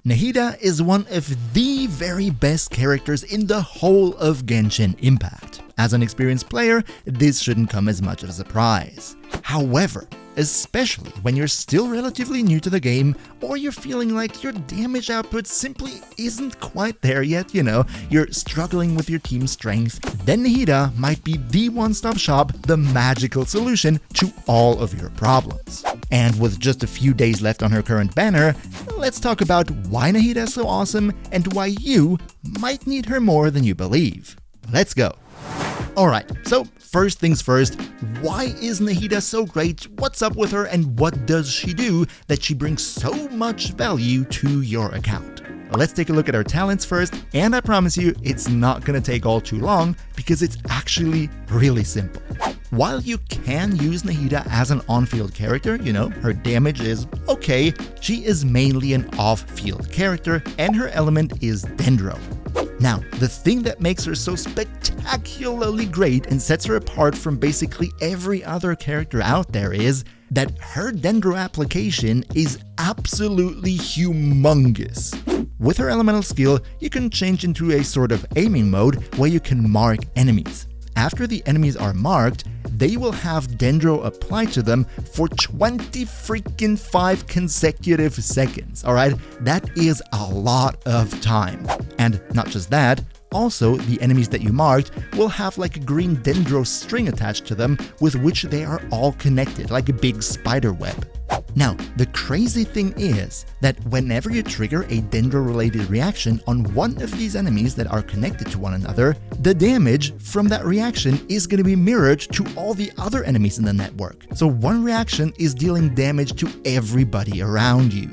Nahida is one of the very best characters in the whole of Genshin Impact. As an experienced player, this shouldn't come as much of a surprise. However, especially when you're still relatively new to the game, or you're feeling like your damage output simply isn't quite there yet, you're struggling with your team's strength, then Nahida might be the one-stop shop, the magical solution to all of your problems. And with just a few days left on her current banner, let's talk about why Nahida is so awesome and why you might need her more than you believe. Let's go! Alright, so first things first, why is Nahida so great, what's up with her, and what does she do that she brings so much value to your account? Let's take a look at her talents first, and I promise you it's not gonna take all too long because it's actually really simple. While you can use Nahida as an on-field character, her damage is okay, she is mainly an off-field character and her element is Dendro. Now, the thing that makes her so spectacularly great and sets her apart from basically every other character out there is that her Dendro application is absolutely humongous. With her elemental skill, you can change into a sort of aiming mode where you can mark enemies. After the enemies are marked, they will have Dendro applied to them for 25 consecutive seconds, alright? That is a lot of time. And not just that, also the enemies that you marked will have like a green Dendro string attached to them with which they are all connected, like a big spider web. Now, the crazy thing is that whenever you trigger a Dendro-related reaction on one of these enemies that are connected to one another, the damage from that reaction is going to be mirrored to all the other enemies in the network. So one reaction is dealing damage to everybody around you.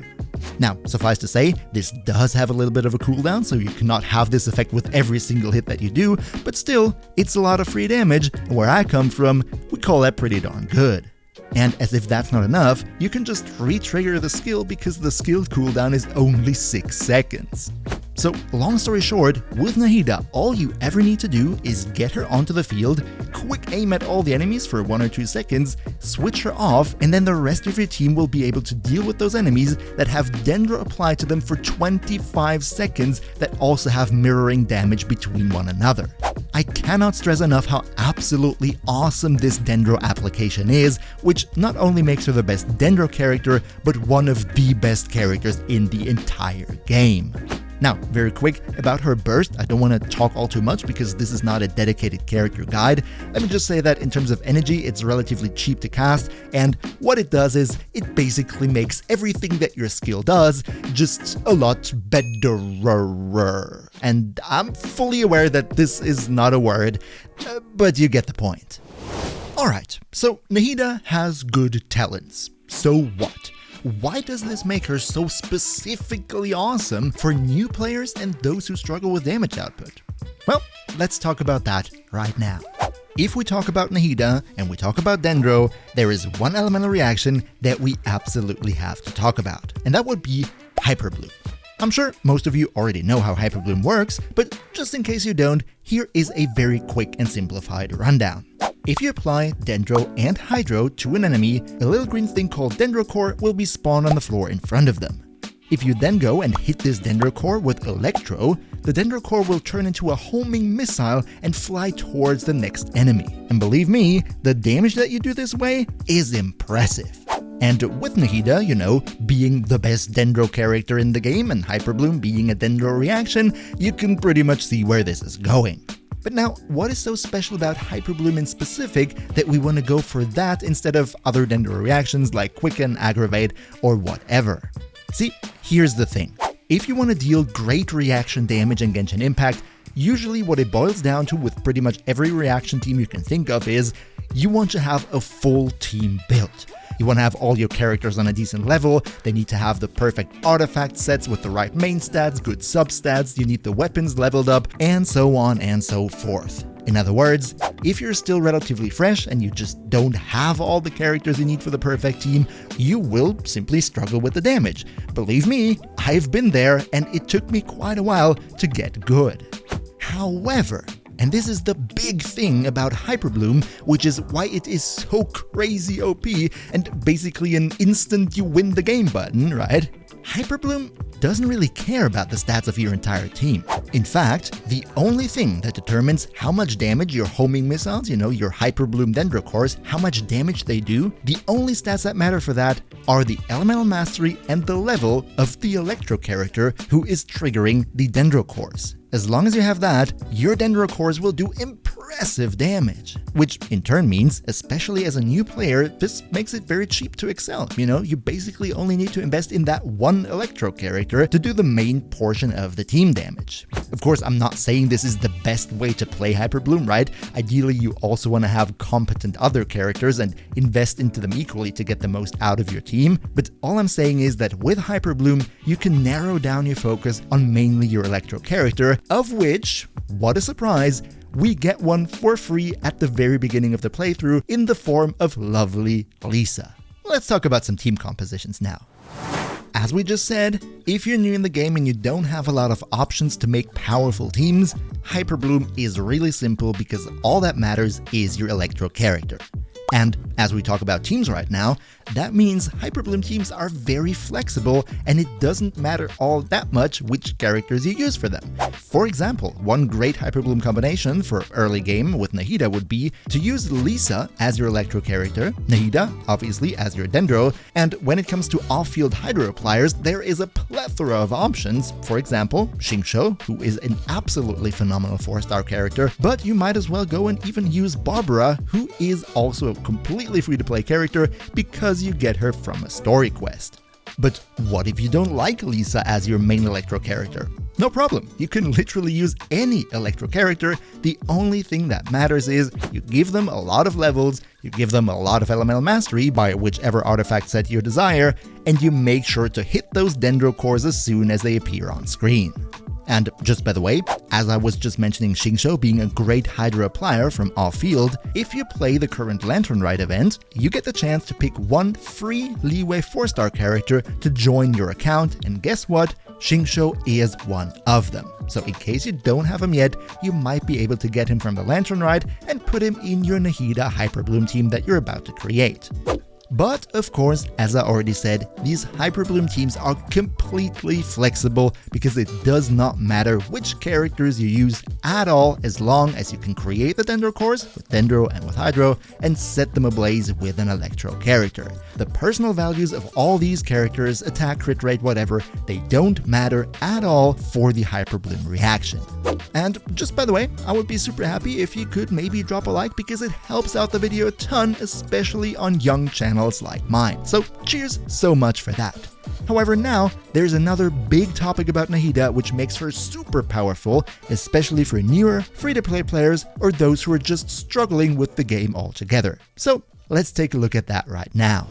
Now, suffice to say, this does have a little bit of a cooldown, so you cannot have this effect with every single hit that you do, but still, it's a lot of free damage, and where I come from, we call that pretty darn good. And as if that's not enough, you can just re-trigger the skill because the skill cooldown is only 6 seconds. So, long story short, with Nahida, all you ever need to do is get her onto the field, quick aim at all the enemies for 1 or 2 seconds, switch her off, and then the rest of your team will be able to deal with those enemies that have Dendro applied to them for 25 seconds that also have mirroring damage between one another. I cannot stress enough how absolutely awesome this Dendro application is, which not only makes her the best Dendro character, but one of the best characters in the entire game. Now, very quick about her burst, I don't want to talk all too much because this is not a dedicated character guide. Let me just say that in terms of energy, it's relatively cheap to cast, and what it does is it basically makes everything that your skill does just a lot better. And I'm fully aware that this is not a word, but you get the point. Alright, so Nahida has good talents. So what? Why does this make her so specifically awesome for new players and those who struggle with damage output? Well, let's talk about that right now. If we talk about Nahida and we talk about Dendro, there is one elemental reaction that we absolutely have to talk about, and that would be Hyperbloom. I'm sure most of you already know how Hyperbloom works, but just in case you don't, here is a very quick and simplified rundown. If you apply Dendro and Hydro to an enemy, a little green thing called Dendro Core will be spawned on the floor in front of them. If you then go and hit this Dendro Core with Electro, the Dendro Core will turn into a homing missile and fly towards the next enemy. And believe me, the damage that you do this way is impressive. And with Nahida, being the best Dendro character in the game and Hyperbloom being a Dendro reaction, you can pretty much see where this is going. But now, what is so special about Hyperbloom in specific that we want to go for that instead of other Dendro reactions like Quicken, Aggravate, or whatever? See, here's the thing. If you want to deal great reaction damage in Genshin Impact, usually what it boils down to with pretty much every reaction team you can think of is you want to have a full team built. You want to have all your characters on a decent level, they need to have the perfect artifact sets with the right main stats, good substats, you need the weapons leveled up, and so on and so forth. In other words, if you're still relatively fresh and you just don't have all the characters you need for the perfect team, you will simply struggle with the damage. Believe me, I've been there and it took me quite a while to get good. However, And this is the big thing about Hyper Bloom, which is why it is so crazy OP and basically an instant you win the game button, right? Hyper Bloom doesn't really care about the stats of your entire team. In fact, the only thing that determines how much damage your homing missiles, your Hyper Bloom Dendro cores, how much damage they do, the only stats that matter for that are the elemental mastery and the level of the electro character who is triggering the Dendro cores. As long as you have that, your Dendro cores will do impressive damage, which in turn means, especially as a new player, this makes it very cheap to excel. You basically only need to invest in that one electro character to do the main portion of the team damage. Of course, I'm not saying this is the best way to play Hyper Bloom, right? Ideally, you also want to have competent other characters and invest into them equally to get the most out of your team. But all I'm saying is that with Hyper Bloom, you can narrow down your focus on mainly your electro character, of which, what a surprise, we get one for free at the very beginning of the playthrough in the form of lovely Lisa. Let's talk about some team compositions now. As we just said, if you're new in the game and you don't have a lot of options to make powerful teams, Hyper Bloom is really simple because all that matters is your electro character. And as we talk about teams right now, that means Hyper Bloom teams are very flexible and it doesn't matter all that much which characters you use for them. For example, one great Hyper Bloom combination for early game with Nahida would be to use Lisa as your electro character, Nahida obviously as your Dendro, and when it comes to off-field Hydro appliers, there is a plethora of options. For example, Xingqiu, who is an absolutely phenomenal 4-star character, but you might as well go and even use Barbara, who is also a completely free-to-play character because you get her from a story quest. But what if you don't like Lisa as your main electro character? No problem, you can literally use any electro character. The only thing that matters is you give them a lot of levels, you give them a lot of elemental mastery by whichever artifact set you desire, and you make sure to hit those Dendro cores as soon as they appear on screen. And just by the way, as I was just mentioning Xingqiu being a great Hydro applier from off-field, if you play the current Lantern Rite event, you get the chance to pick one free Leeway 4-star character to join your account, and guess what? Xingqiu is one of them. So in case you don't have him yet, you might be able to get him from the Lantern Rite and put him in your Nahida Hyper Bloom team that you're about to create. But of course, as I already said, these Hyper Bloom teams are completely flexible because it does not matter which characters you use at all as long as you can create the Dendro cores with Dendro and with Hydro and set them ablaze with an Electro character. The personal values of all these characters, attack, crit rate, whatever, they don't matter at all for the Hyper Bloom reaction. And just by the way, I would be super happy if you could maybe drop a like because it helps out the video a ton, especially on young channels like mine. So cheers so much for that. However, now there's another big topic about Nahida which makes her super powerful, especially for newer, free-to-play players or those who are just struggling with the game altogether. So let's take a look at that right now.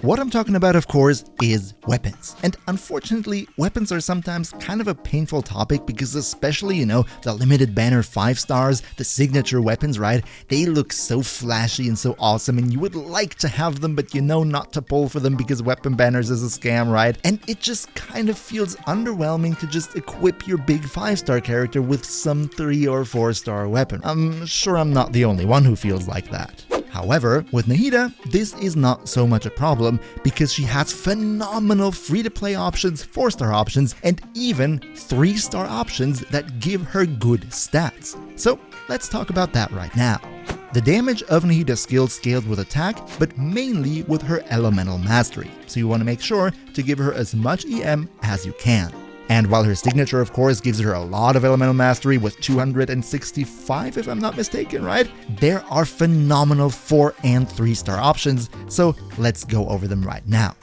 What I'm talking about, of course, is weapons. And unfortunately, weapons are sometimes kind of a painful topic because especially, the limited banner 5 stars, the signature weapons, right? They look so flashy and so awesome and you would like to have them, but not to pull for them because weapon banners is a scam, right? And it just kind of feels underwhelming to just equip your big 5-star character with some 3 or 4-star weapon. I'm sure I'm not the only one who feels like that. However, with Nahida, this is not so much a problem because she has phenomenal free-to-play options, 4-star options, and even 3-star options that give her good stats. So let's talk about that right now. The damage of Nahida's skills scaled with attack, but mainly with her elemental mastery, so you want to make sure to give her as much EM as you can. And while her signature, of course, gives her a lot of elemental mastery with 265 if I'm not mistaken, right? There are phenomenal 4 and 3-star options, so let's go over them right now.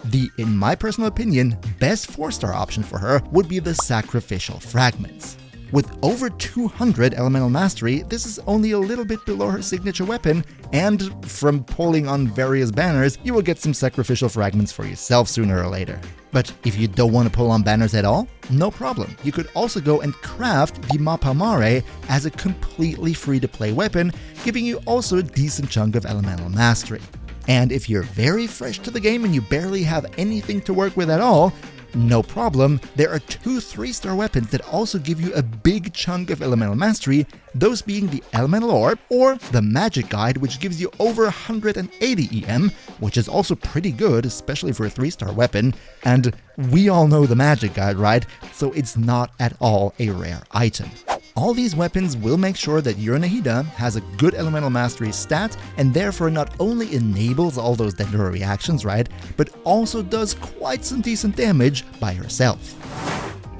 The, in my personal opinion, best 4-star option for her would be the Sacrificial Fragments. With over 200 elemental mastery, this is only a little bit below her signature weapon, and from pulling on various banners, you will get some sacrificial fragments for yourself sooner or later. But if you don't want to pull on banners at all, no problem. You could also go and craft the Mappa Mare as a completely free-to-play weapon, giving you also a decent chunk of elemental mastery. And if you're very fresh to the game and you barely have anything to work with at all, no problem, there are 2 3-star weapons that also give you a big chunk of elemental mastery, those being the Elemental Orb or the Magic Guide, which gives you over 180 EM, which is also pretty good, especially for a 3-star weapon, and we all know the Magic Guide, right? So it's not at all a rare item. All these weapons will make sure that your Nahida has a good elemental mastery stat and therefore not only enables all those Dendro reactions, right, but also does quite some decent damage by herself.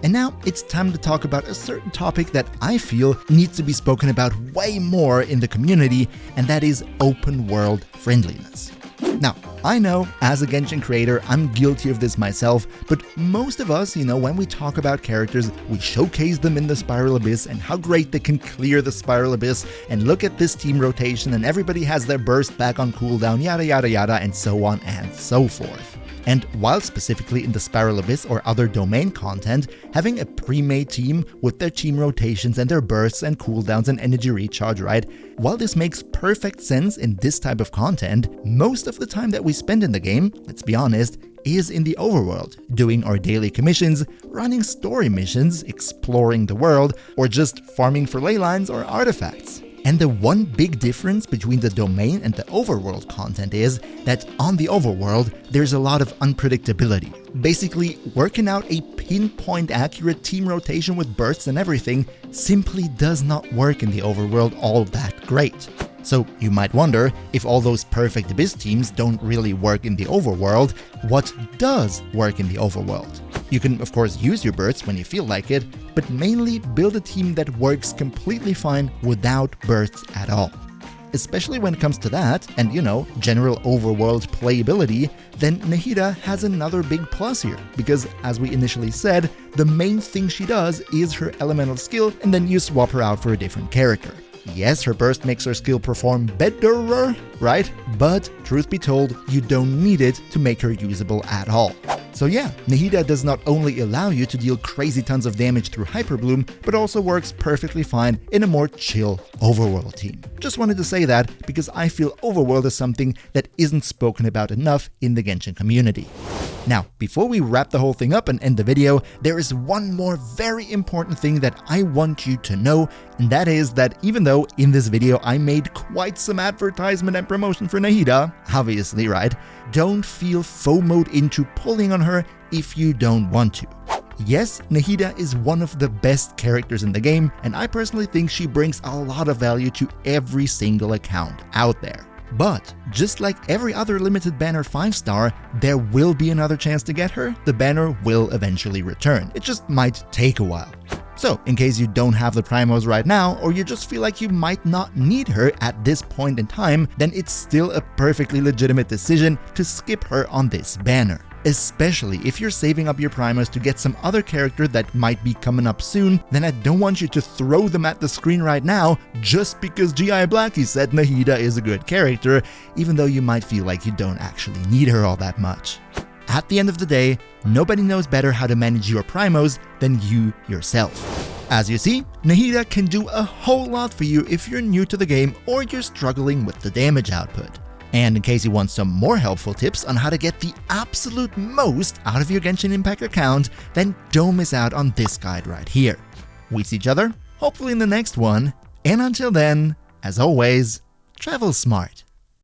And now it's time to talk about a certain topic that I feel needs to be spoken about way more in the community, and that is open world friendliness. Now, I know, as a Genshin creator, I'm guilty of this myself, but most of us, when we talk about characters, we showcase them in the Spiral Abyss and how great they can clear the Spiral Abyss, and look at this team rotation and everybody has their burst back on cooldown, yada yada yada, and so on and so forth. And while specifically in the Spiral Abyss or other domain content, having a pre-made team with their team rotations and their bursts and cooldowns and energy recharge, right? While this makes perfect sense in this type of content, most of the time that we spend in the game, let's be honest, is in the overworld, doing our daily commissions, running story missions, exploring the world, or just farming for ley lines or artifacts. And the one big difference between the domain and the overworld content is that on the overworld, there's a lot of unpredictability. Basically, working out a pinpoint accurate team rotation with bursts and everything simply does not work in the overworld all that great. So you might wonder, if all those perfect Abyss teams don't really work in the overworld, what does work in the overworld? You can of course use your bursts when you feel like it, but mainly build a team that works completely fine without bursts at all. Especially when it comes to that, and general overworld playability, then Nahida has another big plus here, because as we initially said, the main thing she does is her elemental skill, and then you swap her out for a different character. Yes, her burst makes her skill perform better, right? But truth be told, you don't need it to make her usable at all. So yeah, Nahida does not only allow you to deal crazy tons of damage through Hyperbloom, but also works perfectly fine in a more chill overworld team. Just wanted to say that because I feel overworld is something that isn't spoken about enough in the Genshin community. Now, before we wrap the whole thing up and end the video, there is one more very important thing that I want you to know, and that is that even though in this video I made quite some advertisement and promotion for Nahida, obviously, right, don't feel FOMO'd into pulling on her if you don't want to. Yes, Nahida is one of the best characters in the game, and I personally think she brings a lot of value to every single account out there. But just like every other limited banner 5-star, there will be another chance to get her. The banner will eventually return. It just might take a while. So, in case you don't have the primos right now, or you just feel like you might not need her at this point in time, then it's still a perfectly legitimate decision to skip her on this banner. Especially if you're saving up your primos to get some other character that might be coming up soon, then I don't want you to throw them at the screen right now just because GIBlacky said Nahida is a good character, even though you might feel like you don't actually need her all that much. At the end of the day, nobody knows better how to manage your primos than you yourself. As you see, Nahida can do a whole lot for you if you're new to the game or you're struggling with the damage output. And in case you want some more helpful tips on how to get the absolute most out of your Genshin Impact account, then don't miss out on this guide right here. We see each other, hopefully in the next one, and until then, as always, travel smart.